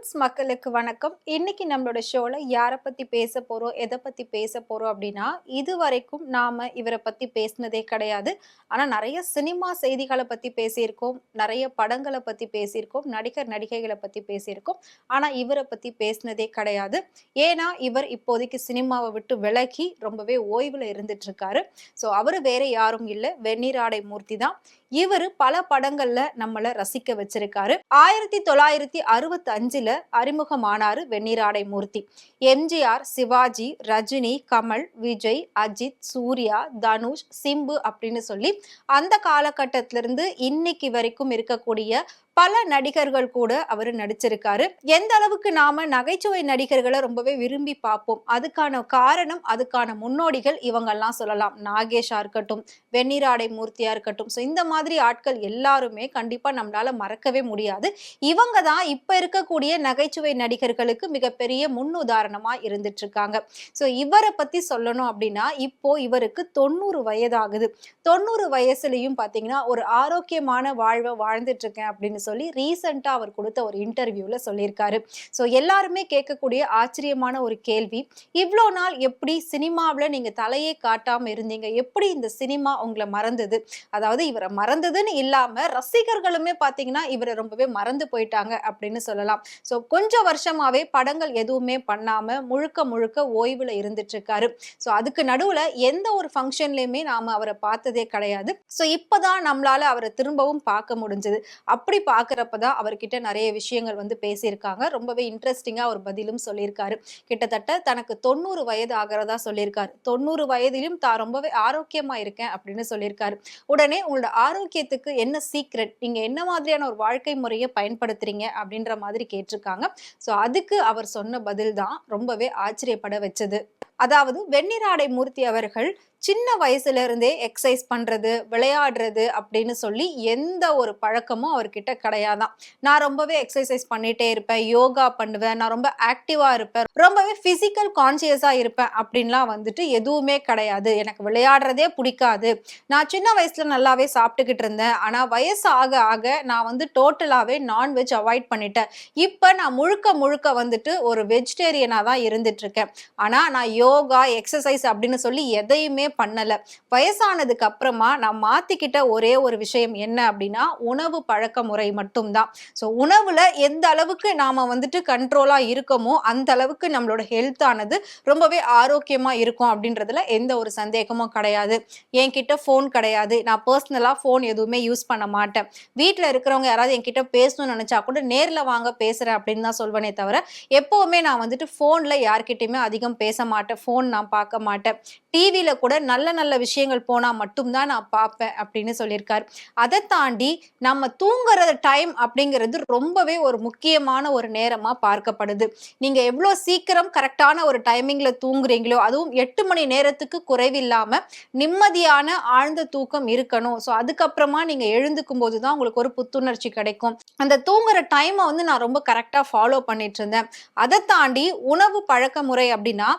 Tamils மக்களுக்கு வணக்கம். இன்னைக்கு நம்மளோட ஷோல யாரை பத்தி பேச போறோம், எதை பத்தி பேச போறோம் அப்படின்னா, இதுவரைக்கும் நாம இவரை பத்தி பேசினதே கிடையாது. ஆனா நிறைய சினிமா செய்திகளை பத்தி பேசியிருக்கோம், நிறைய படங்களை பத்தி பேசியிருக்கோம், நடிகர் நடிகைகளை பத்தி பேசியிருக்கோம். ஆனா இவரை பத்தி பேசினதே கிடையாது. ஏன்னா இவர் இப்போதைக்கு சினிமாவை விட்டு விலகி ரொம்பவே ஓய்வுல இருந்துட்டு இருக்காரு. ஸோ அவரு வேற யாரும் இல்லை, வெண்ணிராடை மூர்த்தி தான். இவரு பல படங்கள்ல நம்மள ரசிக்க வச்சிருக்காரு. 1965ல அறிமுகமானாரு வெண்ணிராடை மூர்த்தி. எம்ஜிஆர், சிவாஜி, ரஜினி, கமல், விஜய், அஜித், சூர்யா, தனுஷ், சிம்பு அப்படின்னு சொல்லி அந்த காலகட்டத்திலிருந்து இன்னைக்கு வரைக்கும் இருக்கக்கூடிய பல நடிகர்கள் கூட அவரு நடிச்சிருக்காரு. எந்த அளவுக்கு நாம நகைச்சுவை நடிகர்களை ரொம்பவே விரும்பி பார்ப்போம், அதுக்கான காரணம், அதுக்கான முன்னோடிகள் இவங்கெல்லாம் சொல்லலாம். நாகேஷா இருக்கட்டும், வெண்ணிராடை மூர்த்தியா இருக்கட்டும். ஸோ இந்த மாதிரி ஆட்கள் எல்லாருமே கண்டிப்பா நம்மளால மறக்கவே முடியாது. இவங்க தான் இப்ப இருக்கக்கூடிய நகைச்சுவை நடிகர்களுக்கு மிகப்பெரிய முன்னுதாரணமா இருந்துட்டு இருக்காங்க. ஸோ இவரை பத்தி சொல்லணும் அப்படின்னா, இப்போ இவருக்கு 90 வயதாகுது. 90 வயசுலயும் பாத்தீங்கன்னா ஒரு ஆரோக்கியமான வாழ்வை வாழ்ந்துட்டு இருக்கேன் அப்படின்னு சொல்லி ரீசெண்டா அவர் கொடுத்த ஒரு இன்டர்வியூல சொல்லியிருக்காரு. ஸோ எல்லாருமே கேட்கக்கூடிய ஆச்சரியமான ஒரு கேள்வி, இவ்வளோ நாள் எப்படி சினிமாவில் நீங்க தலையே காட்டாம இருந்தீங்க, எப்படி இந்த சினிமா உங்களை மறந்தது? அதாவது இவரை மறந்ததுன்னு இல்லாம ரசிகர்களுமே பாத்தீங்கன்னா இவரை ரொம்பவே மறந்து போயிட்டாங்க அப்படின்னு சொல்லலாம். ஸோ கொஞ்சம் வருஷமாவே படங்கள் எதுவுமே பண்ணாம முழுக்க முழுக்க ஓய்வுல இருந்துட்டு இருக்காரு. ஸோ அதுக்கு நடுவுல எந்த ஒரு ஃபங்க்ஷன்லயுமே நாம அவரை பார்த்ததே கிடையாது. ஸோ இப்பதான் நம்மளால அவரை திரும்பவும் பார்க்க முடிஞ்சது. அப்படி பார்க்கறப்பதான் அவர்கிட்ட நிறைய விஷயங்கள் பேசியிருக்காங்க. ரொம்பவே இன்ட்ரெஸ்டிங்கா ஒரு பதிலும் சொல்லியிருக்காரு. கிட்டத்தட்ட தனக்கு 90 வயது ஆகிறதா சொல்லியிருக்காரு. 90 வயதிலும் தான் ரொம்பவே ஆரோக்கியமா இருக்கேன் அப்படின்னு சொல்லியிருக்காரு. உடனே உங்களோட ஆரோக்கியத்துக்கு என்ன சீக்ரெட், நீங்க என்ன மாதிரியான ஒரு வாழ்க்கை முறையை பயன்படுத்துறீங்க அப்படின்ற மாதிரி கேட்டிருக்காங்க. ஸோ அதுக்கு அவர் சொன்ன பதில் தான் ரொம்பவே ஆச்சரியப்பட வச்சது. அதாவது வெண்ணிராடை மூர்த்தி அவர்கள் சின்ன வயசுல இருந்தே எக்ஸசைஸ் பண்றது, விளையாடுறது அப்படின்னு சொல்லி எந்த ஒரு பழக்கமும் அவர்கிட்ட கிடையாதான். நான் ரொம்பவே எக்ஸசைஸ் பண்ணிட்டே இருப்பேன், யோகா பண்ணுவேன், நான் ரொம்ப ஆக்டிவா இருப்பேன், ரொம்பவே பிசிக்கல் கான்சியஸா இருப்பேன் அப்படின்லாம் எதுவுமே கிடையாது. எனக்கு விளையாடுறதே பிடிக்காது. நான் சின்ன வயசுல நல்லாவே சாப்பிட்டுக்கிட்டு இருந்தேன். ஆனா வயசு ஆக ஆக நான் டோட்டலாவே நான்வெஜ் அவாய்ட் பண்ணிட்டேன். இப்ப நான் முழுக்க முழுக்க ஒரு வெஜிடேரியனா தான் இருந்துட்டு இருக்கேன். ஆனா நான் யோகா, எக்ஸசைஸ் அப்படின்னு சொல்லி எதையுமே பண்ணல. வயசானதுக்கு அப்புறமா நான் மாத்திக்கிட்ட ஒரே ஒரு விஷயம் என்ன அப்படின்னா, உணவு பழக்க முறை மட்டும்தான். ஸோ உணவுல எந்த அளவுக்கு நாம கண்ட்ரோலா இருக்கோமோ அந்த அளவுக்கு நம்மளோட ஹெல்த் ஆனது ரொம்பவே ஆரோக்கியமா இருக்கும் அப்படின்றதுல எந்த ஒரு சந்தேகமும் கிடையாது. என்கிட்ட போன் கிடையாது. நான் பர்சனலா போன் எதுவுமே யூஸ் பண்ண மாட்டேன். வீட்டுல இருக்கிறவங்க யாராவது என்கிட்ட பேசணும்னு நினைச்சா கூட நேர்ல வாங்க பேசுறேன் அப்படின்னு தான் சொல்வனே தவிர, எப்பவுமே நான் போன்ல யார்கிட்டயுமே அதிகம் பேச மாட்டேன். போன் நான் பார்க்க மாட்டேன். டிவியில கூட நல்ல நல்ல விஷயங்கள் போனா மட்டும்தான் நான் பார்ப்பேன் அப்படின்னு சொல்லியிருக்காரு. அதை தாண்டி நம்ம தூங்குற டைம் அப்படிங்கிறது ரொம்பவே ஒரு முக்கியமான ஒரு நேரமா பார்க்கப்படுது. நீங்க எவ்வளவு சீக்கிரம் கரெக்டான ஒரு டைமிங்ல தூங்குறீங்களோ, அதுவும் 8 மணி நேரத்துக்கு குறைவில்லாம நிம்மதியான ஆழ்ந்த தூக்கம் இருக்கணும். ஸோ அதுக்கப்புறமா நீங்க எழுந்துக்கும் போதுதான் உங்களுக்கு ஒரு புத்துணர்ச்சி கிடைக்கும். அந்த தூங்குற டைமை நான் ரொம்ப கரெக்டா ஃபாலோ பண்ணிட்டு இருந்தேன். அதை தாண்டி உணவு பழக்க முறை அப்படின்னா,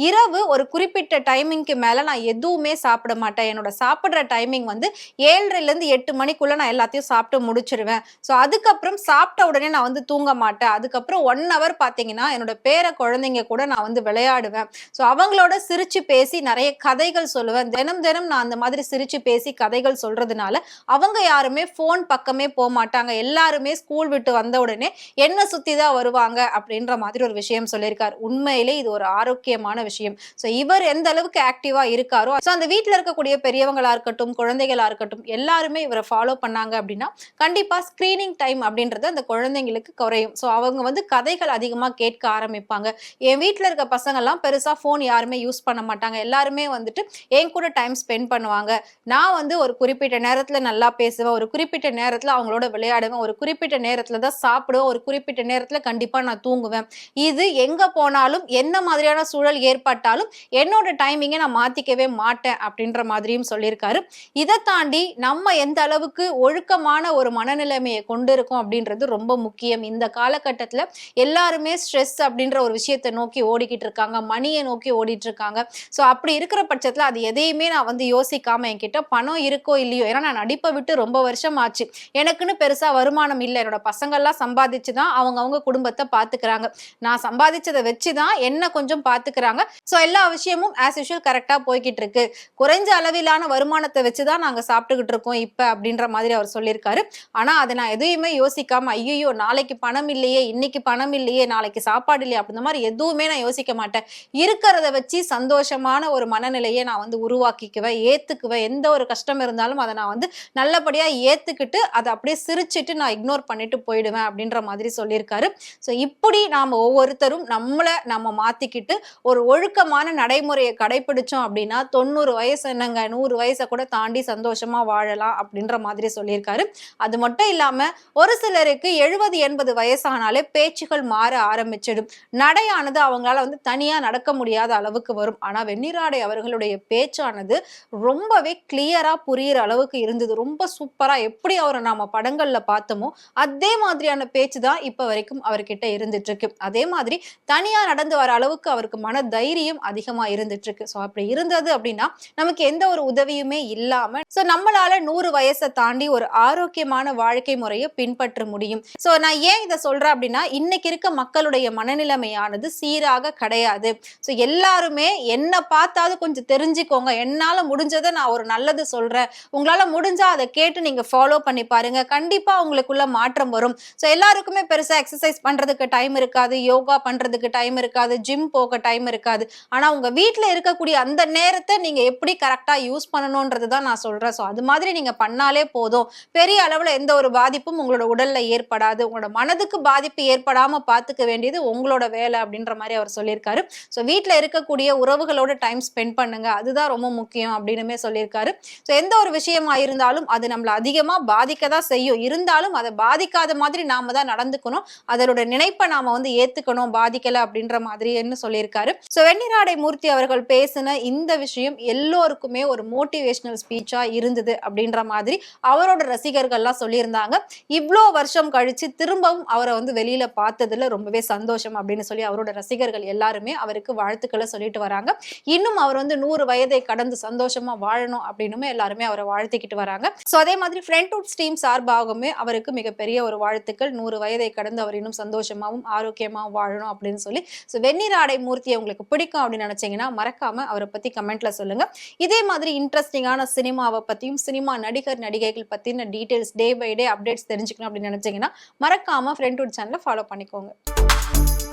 இரவு ஒரு குறிப்பிட்ட டைமிங்க்கு மேல நான் எதுவுமே சாப்பிட மாட்டேன். என்னோட சாப்பிடுற டைமிங் 7:30ல இருந்து 8 மணிக்குள்ள நான் எல்லாத்தையும் சாப்பிட்டு முடிச்சிருவேன். ஸோ அதுக்கப்புறம் சாப்பிட்ட உடனே நான் தூங்க மாட்டேன். அதுக்கப்புறம் 1 ஹவர் பாத்தீங்கன்னா என்னோட பேர குழந்தைங்க கூட நான் விளையாடுவேன். ஸோ அவங்களோட சிரிச்சு பேசி நிறைய கதைகள் சொல்லுவேன். தினம் தினம் நான் அந்த மாதிரி சிரிச்சு பேசி கதைகள் சொல்றதுனால அவங்க யாருமே போன் பக்கமே போக மாட்டாங்க. எல்லாருமே ஸ்கூல் விட்டு வந்த உடனே என்ன சுத்தி தான் வருவாங்க அப்படின்ற மாதிரி ஒரு விஷயம் சொல்லியிருக்காரு. உண்மையிலே இது ஒரு ஆரோக்கியமான விஷயம். ஸோ இவர் எந்த அளவுக்கு ஆக்டிவா இருக்காரோ, ஸோ அந்த வீட்டில் இருக்கக்கூடிய பெரியவங்களா இருக்கட்டும், குழந்தைகளா இருக்கட்டும், எல்லாருமே இவரை ஃபாலோ பண்ணாங்க அப்படின்னா கண்டிப்பா ஸ்கிரீனிங் டைம் அப்படின்றது அந்த குழந்தைங்களுக்கு குறையும். ஸோ அவங்க கதைகள் அதிகமா கேட்க ஆரம்பிப்பாங்க. என் வீட்டில் இருக்க பசங்க எல்லாம் பெருசா போன் யாருமே யூஸ் பண்ண மாட்டாங்க. எல்லாருமே என் கூட டைம் ஸ்பெண்ட் பண்ணுவாங்க. நான் ஒரு குறிப்பிட்ட நேரத்துல நல்லா பேசுவேன், ஒரு குறிப்பிட்ட நேரத்துல அவங்களோட விளையாடுவேன், ஒரு குறிப்பிட்ட நேரத்துல தான் சாப்பிடுவேன், ஒரு குறிப்பிட்ட நேரத்துல கண்டிப்பா நான் தூங்குவேன். இது எங்க போனாலும் என்ன மாதிரியான சூழல் ஏற்பட்டாலும் தேவைப்பட்டாலும் என்னோட டைமிங்கை நான் மாத்திக்கவே மாட்டேன் அப்படின்ற மாதிரியும் சொல்லியிருக்காரு. இதை தாண்டி நம்ம எந்த அளவுக்கு ஒழுக்கமான ஒரு மனநிலைமையை கொண்டு இருக்கோம் அப்படின்றது ரொம்ப முக்கியம். இந்த காலகட்டத்துல எல்லாருமே ஸ்ட்ரெஸ் அப்படின்ற ஒரு விஷயத்தை நோக்கி ஓடிக்கிட்டு இருக்காங்க, மணியை நோக்கி ஓடிட்டு இருக்காங்க. ஸோ அப்படி இருக்கிற பட்சத்துல அது எதையுமே நான் வந்து யோசிக்காம என்கிட்ட பணம் இருக்கோ இல்லையோ, ஏன்னா நான் நடிப்பை விட்டு ரொம்ப வருஷம் ஆச்சு, எனக்குன்னு பெருசா வருமானம் இல்லை, என்னோட பசங்கள்லாம் சம்பாதிச்சுதான் அவங்க குடும்பத்தை பாத்துக்கிறாங்க, நான் சம்பாதிச்சதை வச்சுதான் என்ன கொஞ்சம் பாத்துக்கிறாங்க. ஸோ எல்லா விஷயமும் ஆஸ் யூஷுவல் கரெக்டா போய்கிட்டு இருக்கு, குறைஞ்ச அளவிலான வருமானத்தை வச்சுதான் நாங்க சாப்பிட்டுக்கிட்டு இருக்கோம் இப்ப அப்படின்ற மாதிரி அவர் சொல்லியிருக்காரு. ஆனா அதை நான் எதையுமே யோசிக்காம ஐயோ நாளைக்கு பணம் இல்லையே, இன்னைக்கு பணம் இல்லையே, நாளைக்கு சாப்பாடு இல்லையே, அப்படி மாதிரி எதுவுமே நான் யோசிக்க மாட்டேன். இருக்கிறத வச்சு சந்தோஷமான ஒரு மனநிலையை நான் வந்து உருவாக்கிக்குவேன், ஏத்துக்குவேன். எந்த ஒரு கஷ்டம் இருந்தாலும் அதை நான் வந்து நல்லபடியா ஏத்துக்கிட்டு அதை அப்படியே சிரிச்சிட்டு நான் இக்னோர் பண்ணிட்டு போயிடுவேன் அப்படின்ற மாதிரி சொல்லியிருக்காரு. ஸோ இப்படி நாம ஒவ்வொருத்தரும் நம்ம மாத்திக்கிட்டு ஒரு ஒழுக்கமான நடைமுறையை கடைபிடிச்சோம் அப்படின்னா 90 வயசு என்னங்க, 100 வயசை கூட தாண்டி சந்தோஷமா வாழலாம் அப்படின்ற மாதிரி சொல்லியிருக்காரு. அது மட்டும் இல்லாம ஒரு சிலருக்கு 70-80 வயசானாலே பேச்சுகள் மாற ஆரம்பிச்சிடும், நடையானது அவங்களால வந்து தனியா நடக்க முடியாத அளவுக்கு வரும். ஆனா வெண்ணிராடை அவர்களுடைய பேச்சானது ரொம்பவே கிளியரா புரியுற அளவுக்கு இருந்தது, ரொம்ப சூப்பரா. எப்படி அவரை நாம படங்கள்ல பார்த்தோமோ அதே மாதிரியான பேச்சு தான் இப்ப வரைக்கும் அவர்கிட்ட இருந்துட்டு இருக்கு. அதே மாதிரி தனியா நடந்து வர அளவுக்கு அவருக்கு மன தைரியம் அதிகமா இருந்துட்டு இருக்கு. ஸோ அப்படி இருந்தது அப்படின்னா நமக்கு எந்த ஒரு உதவியுமே இல்லாம ஸோ நம்மளால 100 வயசை தாண்டி ஒரு ஆரோக்கியமான வாழ்க்கை முறையை பின்பற்ற முடியும். ஸோ நான் ஏன் இதை சொல்றேன் அப்படின்னா இன்னைக்கு இருக்க மக்களுடைய மனநிலைமையானது சீராக கிடையாது. ஸோ எல்லாருமே என்ன பார்த்தாவது கொஞ்சம் தெரிஞ்சுக்கோங்க, என்னால முடிஞ்சதை நான் ஒரு நல்லது சொல்றேன், உங்களால முடிஞ்சா அதை கேட்டு நீங்க ஃபாலோ பண்ணி பாருங்க, கண்டிப்பா உங்களுக்குள்ள மாற்றம் வரும். ஸோ எல்லாருக்குமே பெருசா எக்ஸசைஸ் பண்றதுக்கு டைம் இருக்காது, யோகா பண்றதுக்கு டைம் இருக்காது, ஜிம் போக டைம் இருக்காது. ஆனா உங்க வீட்டுல இருக்கக்கூடிய அந்த நேரத்தை நீங்க எப்படி கரெக்டா யூஸ் பண்ணணும்ன்றது தான் நான் சொல்றேன். ஸோ அது மாதிரி நீங்க பண்ணாலே போதும், பெரிய அளவுல எந்த ஒரு பாதிப்பும் உங்களோட உடல்ல ஏற்படாது, உங்களோட மனதுக்கு பாதிப்பு ஏற்படாம பாத்துக்க வேண்டியது உங்களோட வேலை அப்படின்ற மாதிரி அவர் சொல்லியிருக்காரு. ஸோ வீட்டுல இருக்கக்கூடிய உறவுகளோட டைம் ஸ்பெண்ட் பண்ணுங்க, அதுதான் ரொம்ப முக்கியம் அப்படின்னுமே சொல்லியிருக்காரு. ஸோ எந்த ஒரு விஷயமா இருந்தாலும் அது நம்மள அதிகமா பாதிக்க தான் செய்யும், இருந்தாலும் அதை பாதிக்காத மாதிரி நாம தான் நடந்துக்கணும், அதோட நினைப்பை நாம வந்து ஏத்துக்கணும், பாதிக்கல அப்படின்ற மாதிரி சொல்லியிருக்காரு. ஸோ வெண்ணிராடை மூர்த்தி அவர்கள் பேசின இந்த விஷயம் எல்லோருக்குமே ஒரு மோட்டிவேஷனல் ஸ்பீச்சா இருந்தது அப்படின்ற மாதிரி அவரோட ரசிகர்கள்லாம் சொல்லியிருந்தாங்க. இவ்வளோ வருஷம் கழிச்சு திரும்பவும் அவரை வந்து வெளியில பார்த்ததுல ரொம்பவே சந்தோஷம் அப்படின்னு சொல்லி அவரோட ரசிகர்கள் எல்லாருமே அவருக்கு வாழ்த்துக்களை சொல்லிட்டு வராங்க. இன்னும் அவர் வந்து 100 வயதை கடந்து சந்தோஷமா வாழணும் அப்படின்னு எல்லாருமே அவரை வாழ்த்திக்கிட்டு வராங்க. ஸோ அதே மாதிரி ஃப்ரெண்ட்வுட் டீம் சார்பாகவுமே அவருக்கு மிகப்பெரிய ஒரு வாழ்த்துக்கள், 100 வயதை கடந்து அவர் இன்னும் சந்தோஷமாவும் ஆரோக்கியமாவும் வாழணும் அப்படின்னு சொல்லி. ஸோ வெண்ணிராடை மூர்த்தியை உங்களுக்கு பிடிக்கும் அப்படின்னு நினைச்சீங்கன்னா மறக்காம அவரை பத்தி கமெண்ட்ல சொல்லுங்க. இதே மாதிரி இன்ட்ரெஸ்டிங்கான சினிமாவை பத்தியும் சினிமா நடிகர் நடிகைகள் பத்தின details day by day updates தெரிஞ்சுக்கணும் அப்படின்னு நினைச்சீங்கன்னா மறக்காம ஃப்ரெண்ட்வுட் சேனலை ஃபாலோ பண்ணிக்கோங்க.